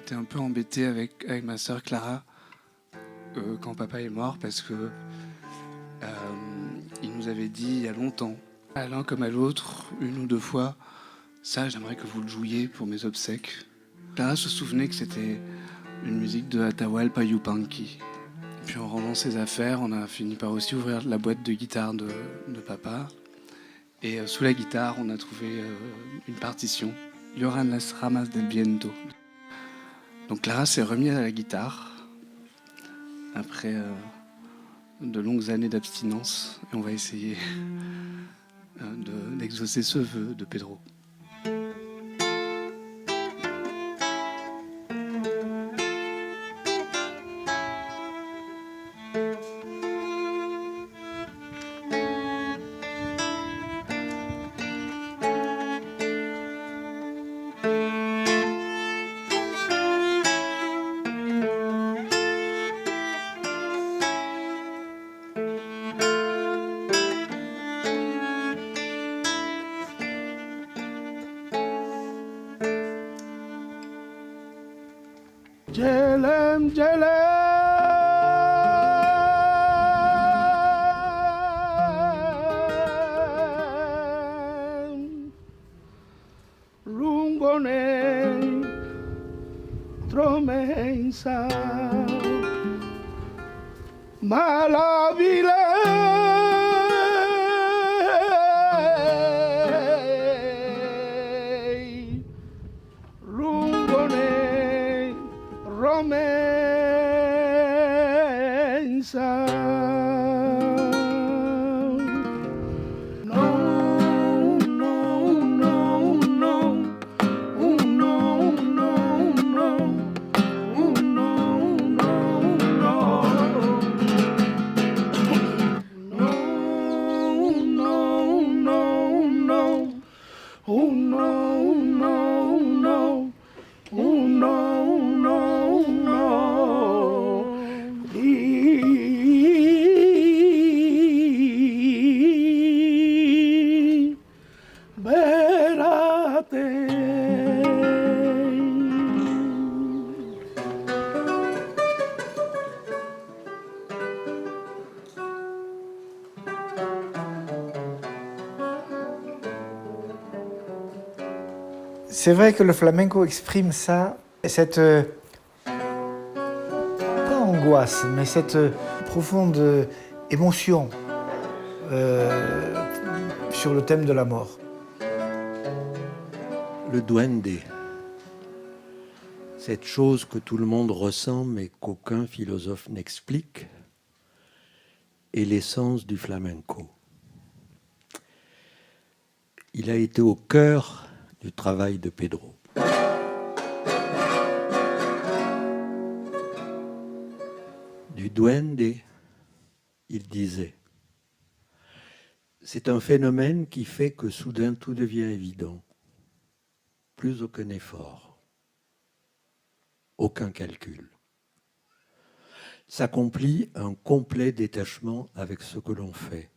été un peu embêté avec ma sœur Clara quand papa est mort parce que il nous avait dit il y a longtemps, à l'un comme à l'autre, une ou deux fois, ça j'aimerais que vous le jouiez pour mes obsèques. Clara se souvenait que c'était une musique de Atahualpa Yupanqui. Puis en rendant ses affaires, on a fini par aussi ouvrir la boîte de guitare de papa. Et sous la guitare, on a trouvé une partition, Lloran las ramas del viento. Donc Clara s'est remise à la guitare après de longues années d'abstinence. Et on va essayer d'exaucer ce vœu de Pedro. Jelem, jelem, rungonen, tromensa, malavile, rungonen, romensa. No, no, no, no. Oh no, no, no. Oh no, no, no. No, no, no, no. Oh no, no, no. Oh no, no, no. Libérate. C'est vrai que le flamenco exprime ça, cette, pas angoisse, mais cette profonde émotion sur le thème de la mort. Le duende, cette chose que tout le monde ressent mais qu'aucun philosophe n'explique, est l'essence du flamenco. Il a été au cœur du travail de Pedro. Du duende, il disait, c'est un phénomène qui fait que soudain tout devient évident. Plus aucun effort, aucun calcul. S'accomplit un complet détachement avec ce que l'on fait.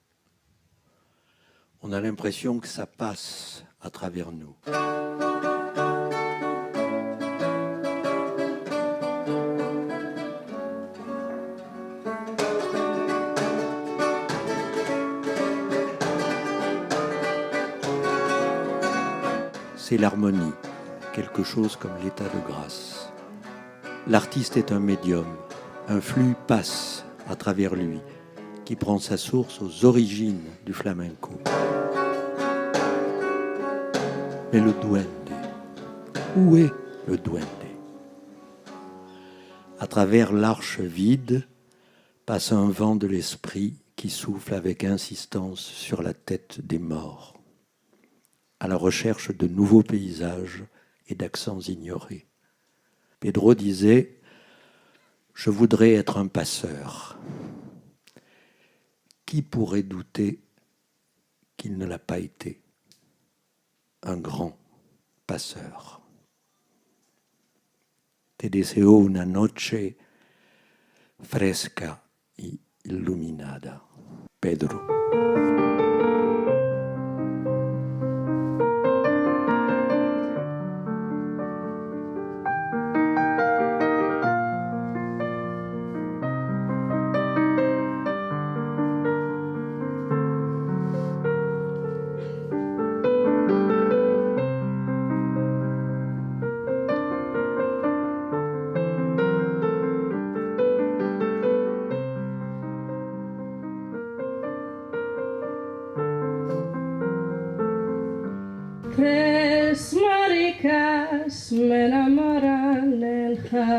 On a l'impression que ça passe à travers nous. C'est l'harmonie, quelque chose comme l'état de grâce. L'artiste est un médium, un flux passe à travers lui, qui prend sa source aux origines du flamenco. Mais le duende, où est le duende? À travers l'arche vide passe un vent de l'esprit qui souffle avec insistance sur la tête des morts, à la recherche de nouveaux paysages et d'accents ignorés. Pedro disait « Je voudrais être un passeur ». Qui pourrait douter qu'il ne l'a pas été? Un grand passeur. Te deseo una noche fresca y iluminada. Pedro.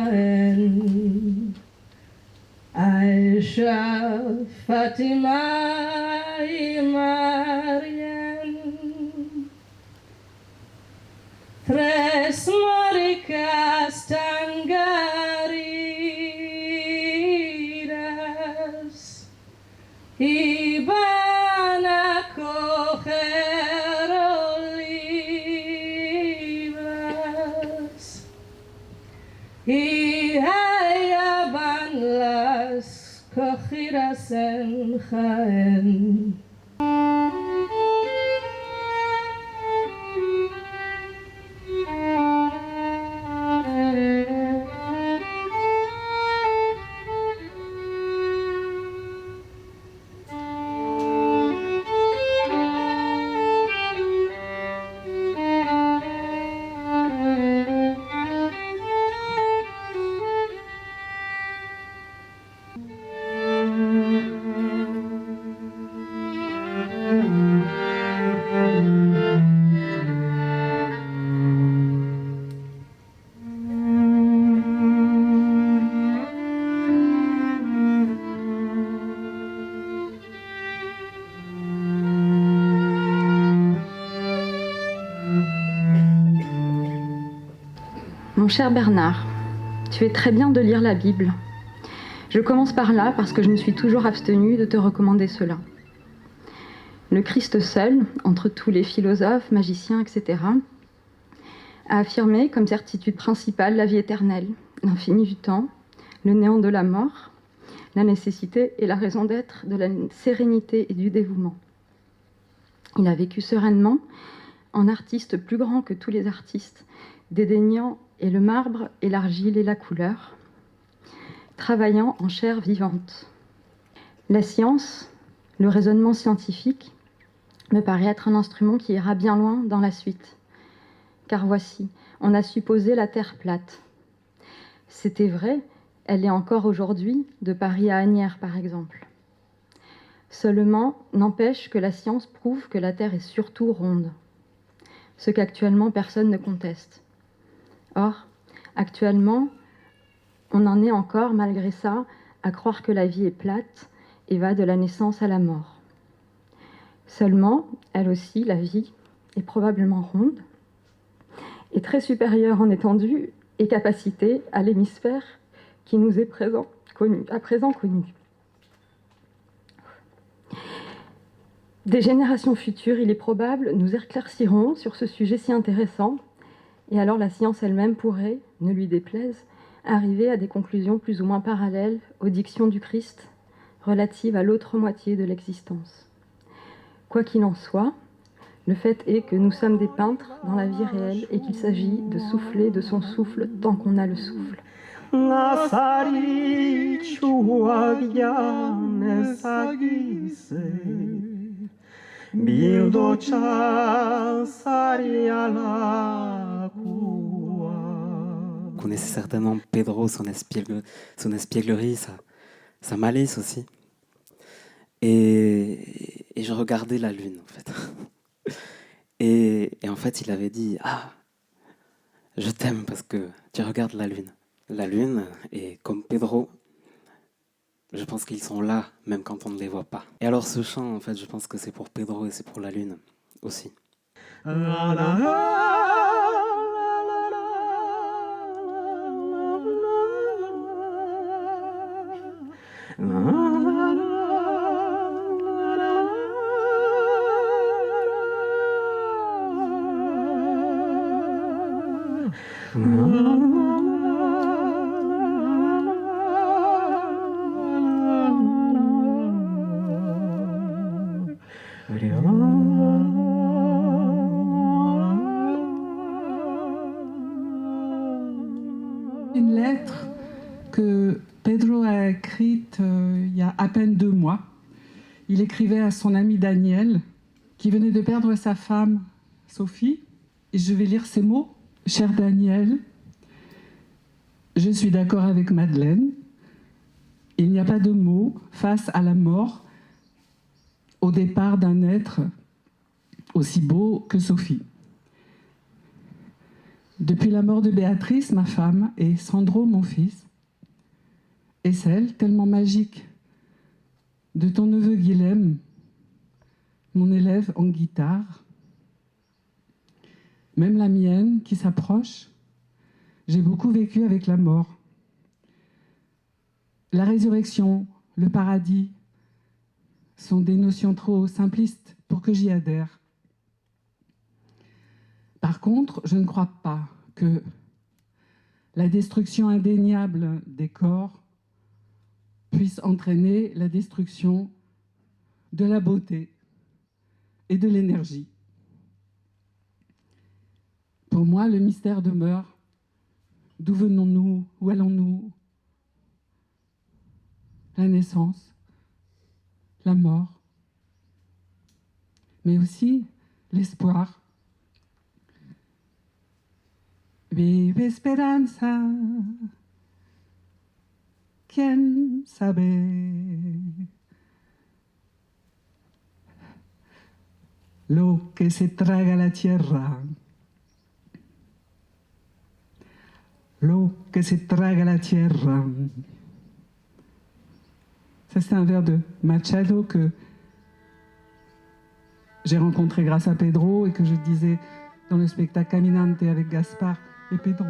خائن عائشة فاطمة مريم Tres maricas tan queridas iban a coger olivas y allá van las cogidas en Jaén. Mon cher Bernard, tu es très bien de lire la Bible. Je commence par là parce que je me suis toujours abstenue de te recommander cela. Le Christ seul, entre tous les philosophes, magiciens, etc., a affirmé comme certitude principale la vie éternelle, l'infini du temps, le néant de la mort, la nécessité et la raison d'être de la sérénité et du dévouement. Il a vécu sereinement, en artiste plus grand que tous les artistes, dédaignant et le marbre et l'argile et la couleur, travaillant en chair vivante. La science, le raisonnement scientifique, me paraît être un instrument qui ira bien loin dans la suite. Car voici, on a supposé la Terre plate. C'était vrai, elle est encore aujourd'hui, de Paris à Asnières par exemple. Seulement, n'empêche que la science prouve que la Terre est surtout ronde, ce qu'actuellement personne ne conteste. Or, actuellement, on en est encore, malgré ça, à croire que la vie est plate et va de la naissance à la mort. Seulement, elle aussi, la vie, est probablement ronde et très supérieure en étendue et capacité à l'hémisphère qui nous est à présent connu. Des générations futures, il est probable, nous éclairciront sur ce sujet si intéressant, et alors la science elle-même pourrait, ne lui déplaise, arriver à des conclusions plus ou moins parallèles aux dictions du Christ relatives à l'autre moitié de l'existence. Quoi qu'il en soit, le fait est que nous sommes des peintres dans la vie réelle et qu'il s'agit de souffler de son souffle tant qu'on a le souffle. Connaissez certainement Pedro, son espièglerie, sa malice aussi. Et je regardais la lune, en fait. Et en fait, il avait dit « Ah, je t'aime parce que tu regardes la lune. » La lune, et comme Pedro, je pense qu'ils sont là, même quand on ne les voit pas. Et alors ce chant, en fait, je pense que c'est pour Pedro et c'est pour la lune aussi. Une lettre que Pedro a écrite il y a à peine 2 mois. Il écrivait à son ami Daniel, qui venait de perdre sa femme, Sophie. Et je vais lire ces mots. « Cher Daniel, je suis d'accord avec Madeleine. Il n'y a pas de mots face à la mort, au départ d'un être aussi beau que Sophie. Depuis la mort de Béatrice, ma femme, et Sandro, mon fils, et celle tellement magique de ton neveu Guilhem, mon élève en guitare, même la mienne qui s'approche, j'ai beaucoup vécu avec la mort. La résurrection, le paradis sont des notions trop simplistes pour que j'y adhère. Par contre, je ne crois pas que la destruction indéniable des corps puisse entraîner la destruction de la beauté et de l'énergie. Pour moi, le mystère demeure. D'où venons-nous? Où allons-nous? La naissance, la mort, mais aussi l'espoir. Vive esperanza, quién sabe lo que se traga la tierra, lo que se traga la tierra. Ça, c'est un vers de Machado que j'ai rencontré grâce à Pedro et que je disais dans le spectacle Caminante avec Gaspard et Pedro.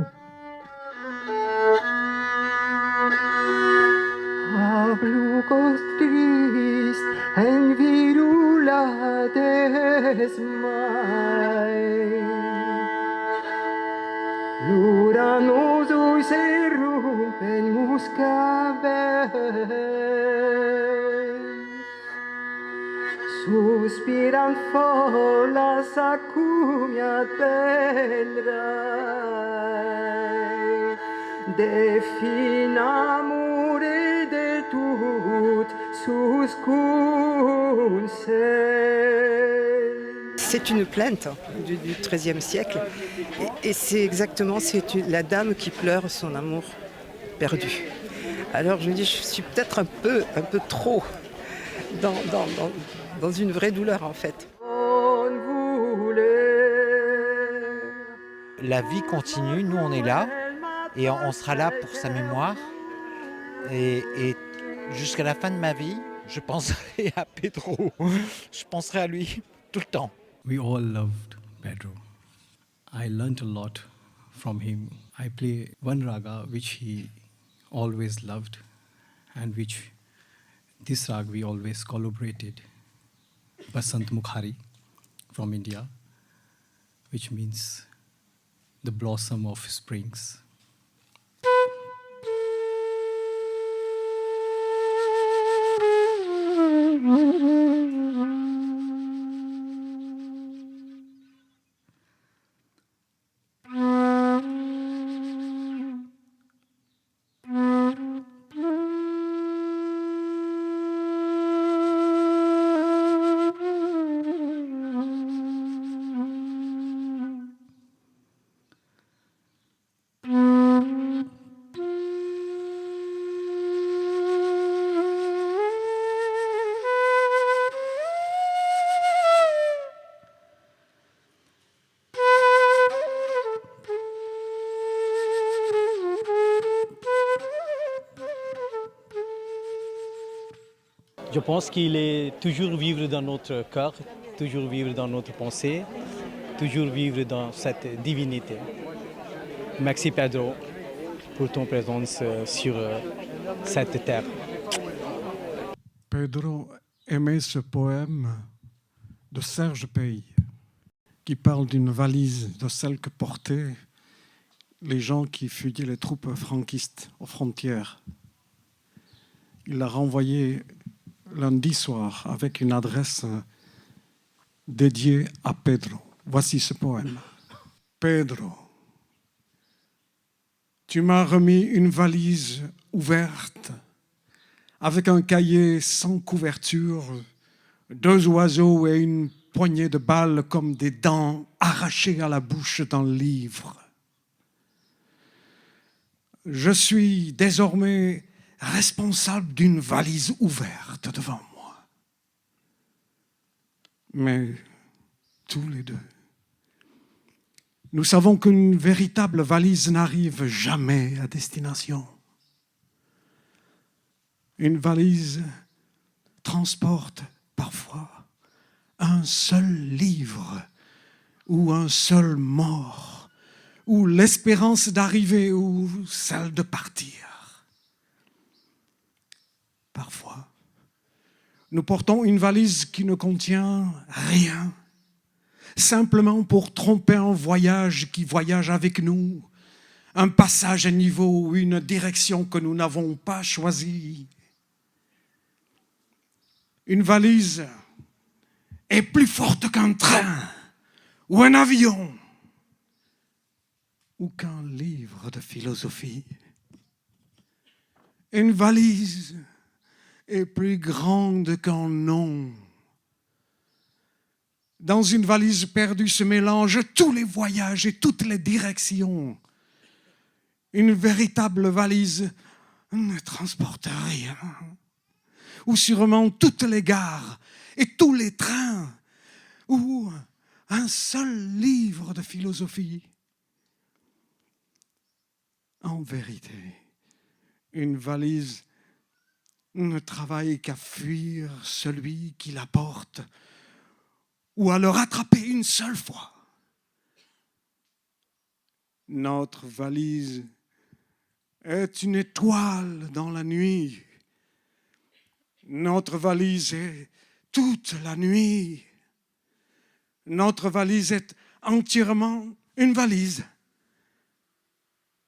Ablugos trist en virula desmai. L'uranos ui se rumpen muscabels. Suspiran folas acumiat pendrai. De fin amour et de tout sus conseil. C'est une plainte du XIIIe siècle et c'est exactement la dame qui pleure son amour perdu. Alors je me dis, je suis peut-être un peu trop dans une vraie douleur en fait. La vie continue, nous on est là et on sera là pour sa mémoire et jusqu'à la fin de ma vie, je penserai à Pedro, je penserai à lui tout le temps. We all loved Pedro. I learnt a lot from him. I play one raga which he always loved and which this rag we always collaborated. Basant Mukhari from India, which means the blossom of springs. Je pense qu'il est toujours vivre dans notre cœur, toujours vivre dans notre pensée, toujours vivre dans cette divinité. Merci Pedro pour ton présence sur cette terre. Pedro aimait ce poème de Serge Pays qui parle d'une valise de celle que portaient les gens qui fuyaient les troupes franquistes aux frontières. Il l'a renvoyée lundi soir avec une adresse dédiée à Pedro. Voici ce poème. Pedro, tu m'as remis une valise ouverte avec un cahier sans couverture, 2 oiseaux et une poignée de balles comme des dents arrachées à la bouche d'un livre. Je suis désormais responsable d'une valise ouverte devant moi. Mais tous les deux, Nous savons qu'une véritable valise n'arrive jamais à destination. Une valise transporte parfois un seul livre ou un seul mort, ou l'espérance d'arriver ou celle de partir. Parfois, nous portons une valise qui ne contient rien, simplement pour tromper un voyage qui voyage avec nous, un passage à niveau ou une direction que nous n'avons pas choisie. Une valise est plus forte qu'un train ou un avion ou qu'un livre de philosophie. Une valise est plus grande qu'un nom. Dans une valise perdue se mélangent tous les voyages et toutes les directions. Une véritable valise ne transporte rien. Ou sûrement toutes les gares et tous les trains. Ou un seul livre de philosophie. En vérité, une valise ne travaille qu'à fuir celui qui la porte ou à le rattraper une seule fois. Notre valise est une étoile dans la nuit. Notre valise est toute la nuit. Notre valise est entièrement une valise.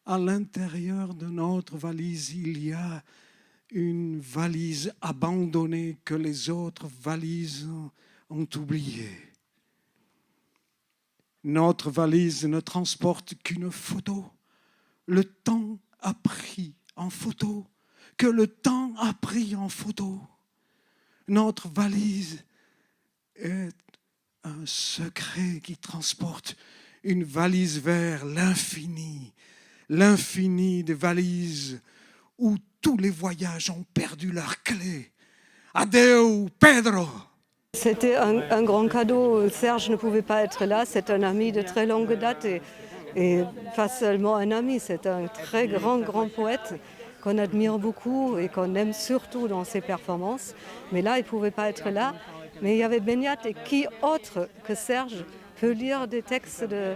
À l'intérieur de notre valise, il y a une valise abandonnée que les autres valises ont oubliée. Notre valise ne transporte qu'une photo. Le temps a pris en photo, que le temps a pris en photo. Notre valise est un secret qui transporte une valise vers l'infini. L'infini des valises où tous les voyages ont perdu leur clé. Adeu, Pedro! C'était un grand cadeau. Serge ne pouvait pas être là. C'est un ami de très longue date et pas seulement un ami, c'est un très grand poète qu'on admire beaucoup et qu'on aime surtout dans ses performances. Mais là, il ne pouvait pas être là. Mais il y avait Beñat, et qui autre que Serge peut lire des textes de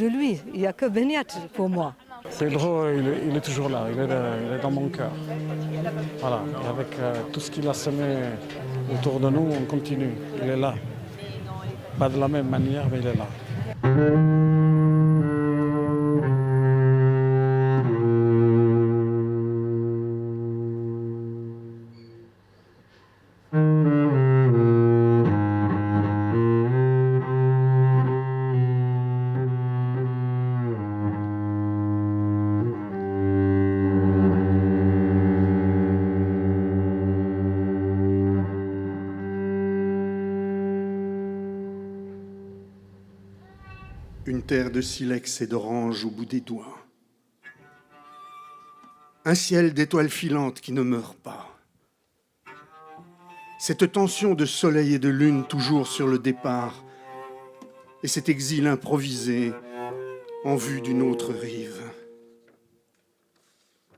lui? Il n'y a que Beñat pour moi. Pedro, il est toujours là, il est dans mon cœur. Voilà, et avec tout ce qu'il a semé autour de nous, on continue. Il est là. Pas de la même manière, mais il est là. Une terre de silex et d'orange au bout des doigts. Un ciel d'étoiles filantes qui ne meurt pas. Cette tension de soleil et de lune toujours sur le départ. Et cet exil improvisé en vue d'une autre rive.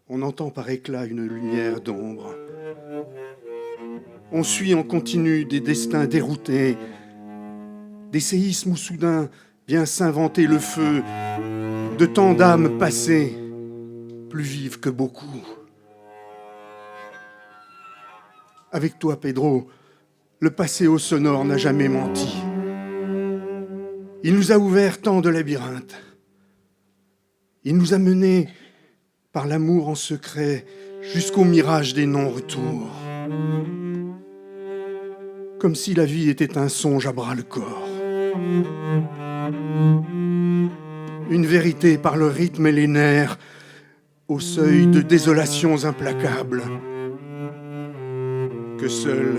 On entend par éclat une lumière d'ombre. On suit en continu des destins déroutés, des séismes où soudain vient s'inventer le feu de tant d'âmes passées, plus vives que beaucoup. Avec toi, Pedro, le passé au sonore n'a jamais menti. Il nous a ouvert tant de labyrinthes. Il nous a menés par l'amour en secret jusqu'au mirage des non-retours. Comme si la vie était un songe à bras-le-corps. Une vérité par le rythme et les nerfs, au seuil de désolations implacables, que seule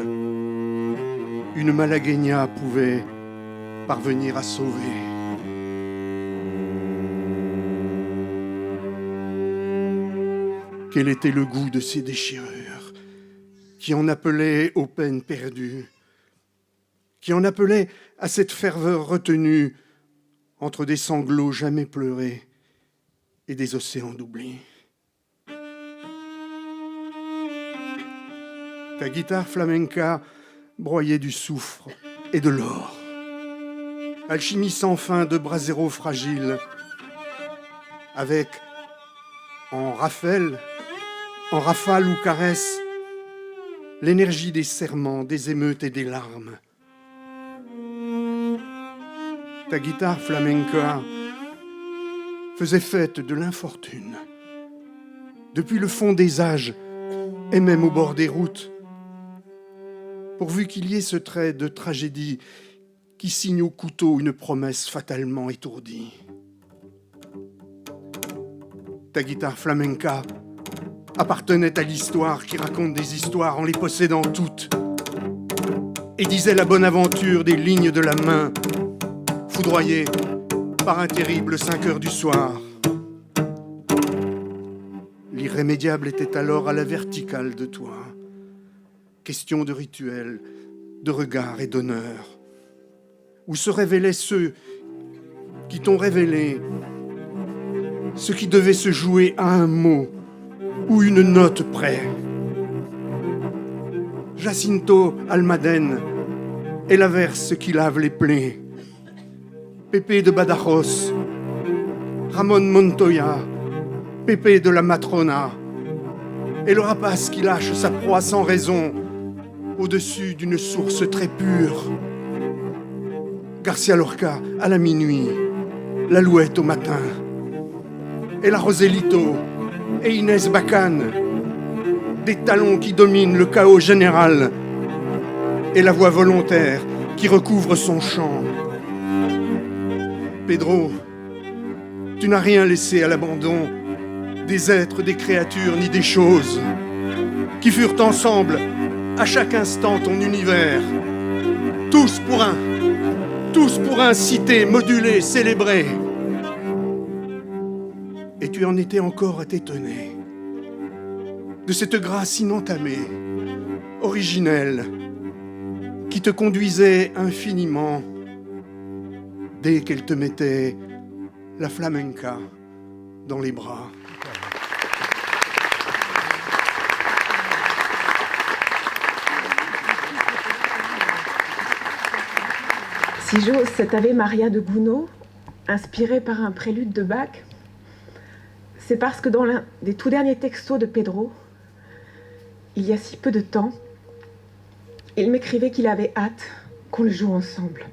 une Malagueña pouvait parvenir à sauver. Quel était le goût de ces déchirures, qui en appelait aux peines perdues, qui en appelait à cette ferveur retenue entre des sanglots jamais pleurés et des océans d'oubli. Ta guitare flamenca broyait du soufre et de l'or. Alchimie sans fin de brasero fragile, avec, en rafale ou caresse, l'énergie des serments, des émeutes et des larmes. Ta guitare flamenca faisait fête de l'infortune. Depuis le fond des âges, et même au bord des routes, pourvu qu'il y ait ce trait de tragédie qui signe au couteau une promesse fatalement étourdie. Ta guitare flamenca appartenait à l'histoire qui raconte des histoires en les possédant toutes et disait la bonne aventure des lignes de la main, foudroyée par un terrible 5 heures du soir. L'irrémédiable était alors à la verticale de toi. Question de rituel, de regard et d'honneur, où se révélaient ceux qui t'ont révélé ce qui devait se jouer à un mot ou une note près. Jacinto Almaden est l'averse qui lave les plaies. Pépé de Badajoz, Ramon Montoya, Pépé de la Matrona, et le rapace qui lâche sa proie sans raison au-dessus d'une source très pure. Garcia Lorca à la minuit, l'Alouette au matin, et la Roselito et Inès Bacane, des talons qui dominent le chaos général et la voix volontaire qui recouvre son chant. Pedro, tu n'as rien laissé à l'abandon des êtres, des créatures ni des choses qui furent ensemble à chaque instant ton univers, tous pour un cité, modulé, célébré. Et tu en étais encore à t'étonner de cette grâce inentamée, originelle, qui te conduisait infiniment dès qu'elle te mettait la flamenca dans les bras. Si j'ose cet Ave Maria de Gounod, inspiré par un prélude de Bach, c'est parce que dans l'un des tout derniers textos de Pedro, il y a si peu de temps, il m'écrivait qu'il avait hâte qu'on le joue ensemble.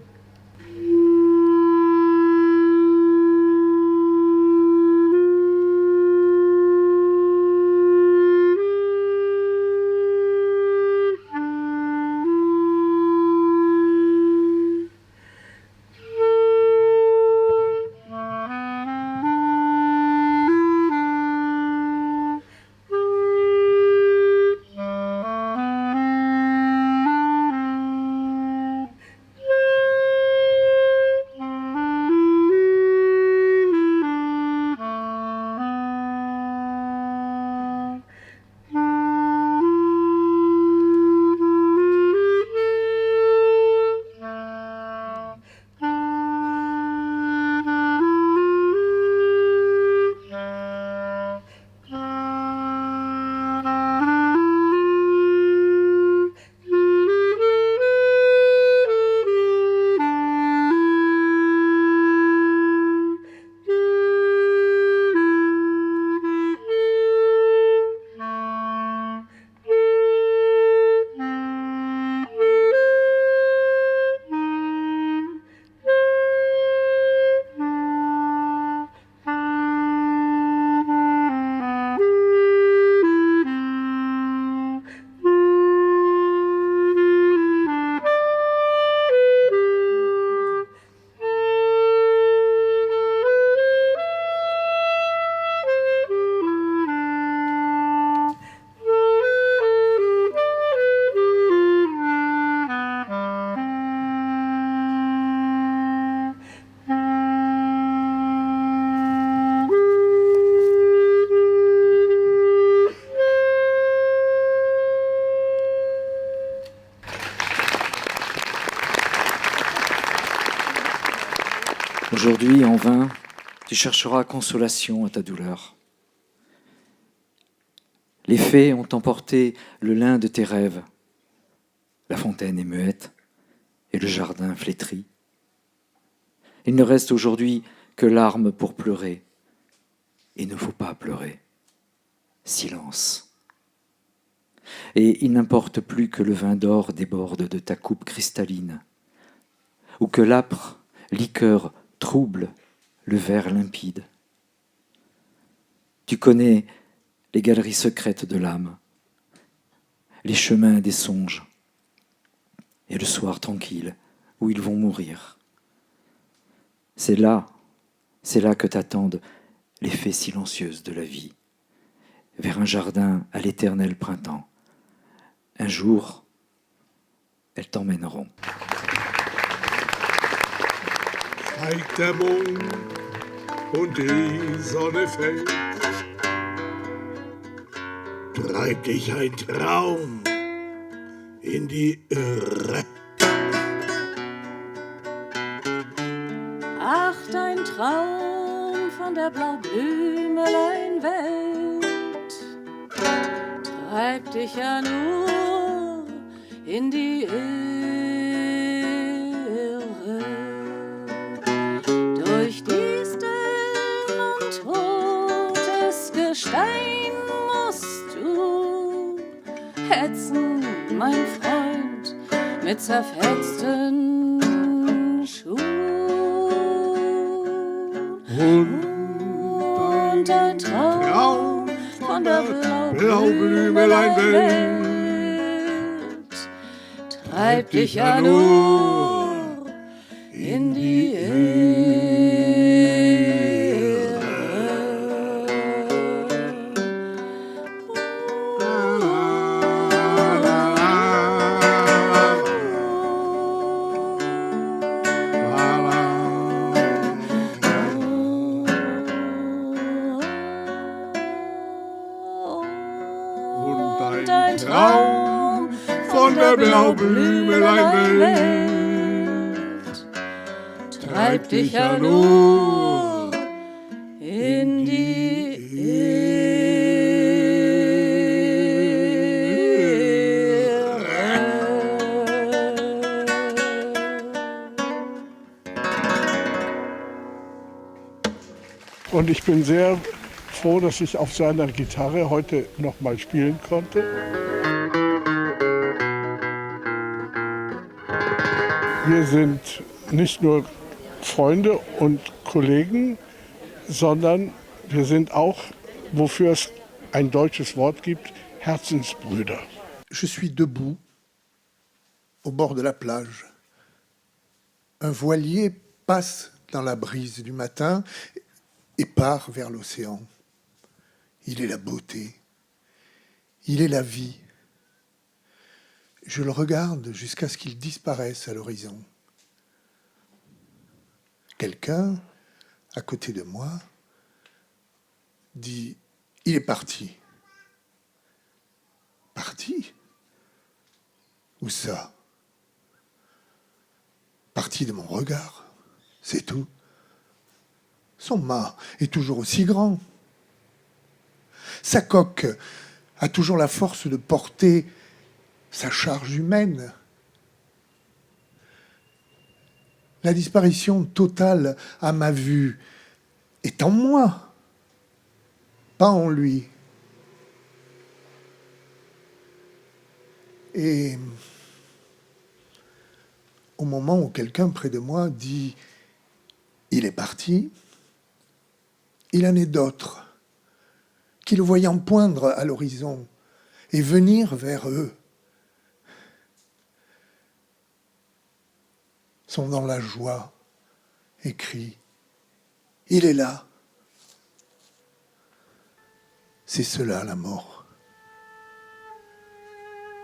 Aujourd'hui, en vain, tu chercheras consolation à ta douleur. Les fées ont emporté le lin de tes rêves. La fontaine est muette et le jardin flétri. Il ne reste aujourd'hui que larmes pour pleurer. Il ne faut pas pleurer. Silence. Et il n'importe plus que le vin d'or déborde de ta coupe cristalline, ou que l'âpre liqueur trouble le verre limpide. Tu connais les galeries secrètes de l'âme, les chemins des songes, et le soir tranquille où ils vont mourir. C'est là que t'attendent les fées silencieuses de la vie, vers un jardin à l'éternel printemps. Un jour, elles t'emmèneront. Steigt der Mond und die Sonne fällt, treibt dich ein Traum in die Irre. Ach, dein Traum von der Blaublümeleinwelt treibt dich ja nur in die Irre. Durch Disteln und totes Gestein musst du hetzen, mein Freund, mit zerfetzten Schuhen. Und dein Traum von der Blaublümeleinwelt treibt dich ja nur in die Traum von der Blaublümeleinwelt treibt dich ja nur in die Und ich bin sehr froh, dass ich auf seiner Gitarre heute noch mal spielen konnte. Wir sind nicht nur Freunde und Kollegen, sondern wir sind auch, wofür es ein deutsches Wort gibt, Herzensbrüder. Je suis debout au bord de la plage. Un voilier passe dans la brise du matin et part vers l'océan. Il est la beauté, il est la vie. Je le regarde jusqu'à ce qu'il disparaisse à l'horizon. Quelqu'un, à côté de moi, dit « Il est parti ». Parti ? Où ça ? Parti de mon regard, c'est tout. Son mât est toujours aussi grand. Sa coque a toujours la force de porter sa charge humaine. La disparition totale à ma vue est en moi, pas en lui. Et au moment où quelqu'un près de moi dit « Il est parti », il en est d'autres qui, le voyant poindre à l'horizon et venir vers eux, sont dans la joie et crient « Il est là ». C'est cela la mort.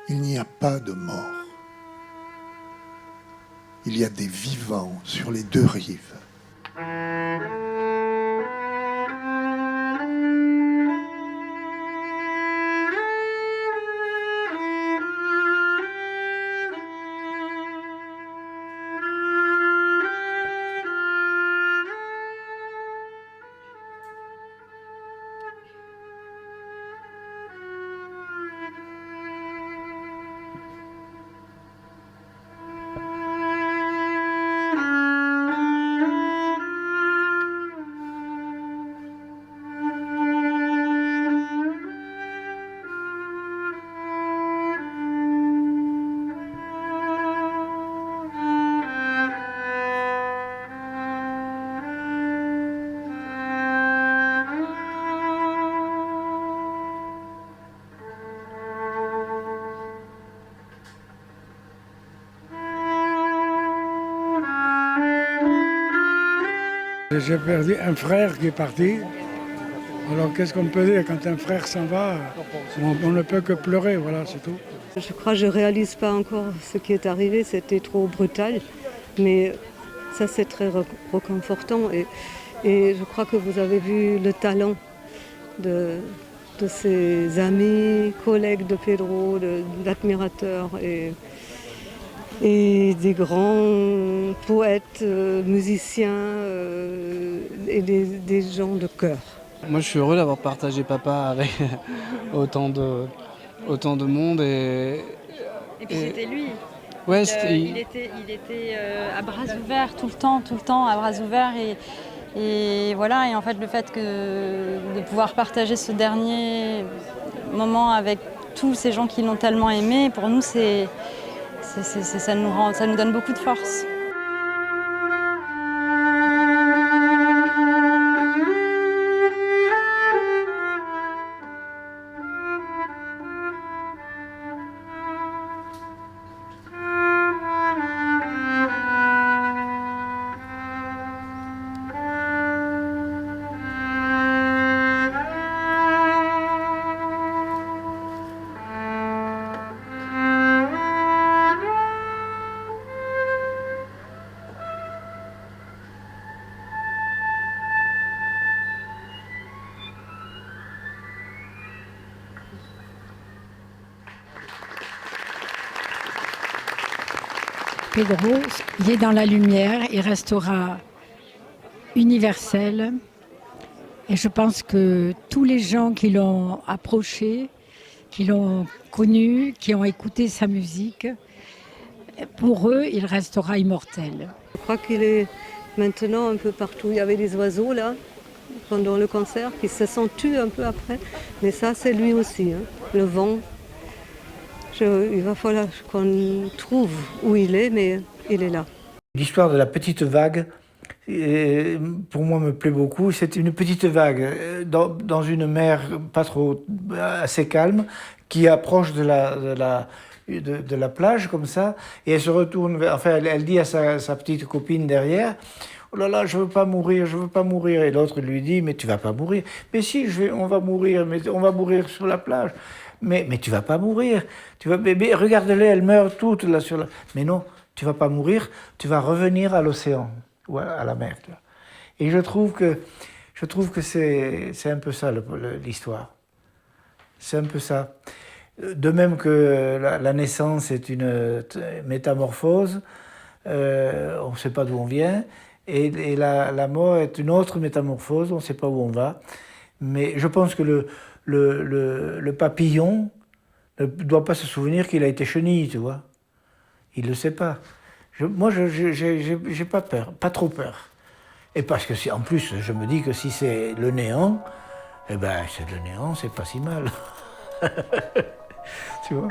Il n'y a pas de mort. Il y a des vivants sur les deux rives. J'ai perdu un frère qui est parti. Alors qu'est-ce qu'on peut dire quand un frère s'en va? On ne peut que pleurer, voilà, c'est tout. Je crois que je ne réalise pas encore ce qui est arrivé, c'était trop brutal. Mais ça, c'est très réconfortant. Et je crois que vous avez vu le talent de ses amis, collègues de Pedro, d'admirateurs et des grands poètes, musiciens et des gens de cœur. Moi, je suis heureux d'avoir partagé papa avec autant de monde. Et puis c'était lui. Ouais, il était à bras ouverts tout le temps, à bras ouverts. Et voilà, et en fait, le fait de pouvoir partager ce dernier moment avec tous ces gens qui l'ont tellement aimé, pour nous, ça nous donne beaucoup de force. Pedro, il est dans la lumière, il restera universel. Et je pense que tous les gens qui l'ont approché, qui l'ont connu, qui ont écouté sa musique, pour eux, il restera immortel. Je crois qu'il est maintenant un peu partout. Il y avait des oiseaux là, pendant le concert, qui se sont tués un peu après. Mais ça, c'est lui aussi, hein. Le vent. Il va falloir qu'on trouve où il est, mais il est là. L'histoire de la petite vague, pour moi, me plaît beaucoup. C'est une petite vague dans une mer pas trop assez calme, qui approche de la plage comme ça, et elle se retourne, elle dit à sa petite copine derrière, oh là là, je veux pas mourir, je veux pas mourir. Et l'autre lui dit, mais tu vas pas mourir. Mais si, on va mourir, mais on va mourir sur la plage. Mais tu vas pas mourir. Mais regarde-les, elles meurent toutes là sur la... Mais non, tu vas pas mourir, tu vas revenir à l'océan ou à la mer. Et je trouve que c'est un peu ça l'histoire. C'est un peu ça. De même que la naissance est une métamorphose, on ne sait pas d'où on vient, et la mort est une autre métamorphose, on ne sait pas où on va. Mais je pense que le papillon ne doit pas se souvenir qu'il a été chenille, tu vois. Il ne le sait pas. Moi, j'ai pas peur, pas trop peur. Et parce que en plus, je me dis que si c'est le néant, eh ben, c'est le néant, c'est pas si mal. Tu vois ?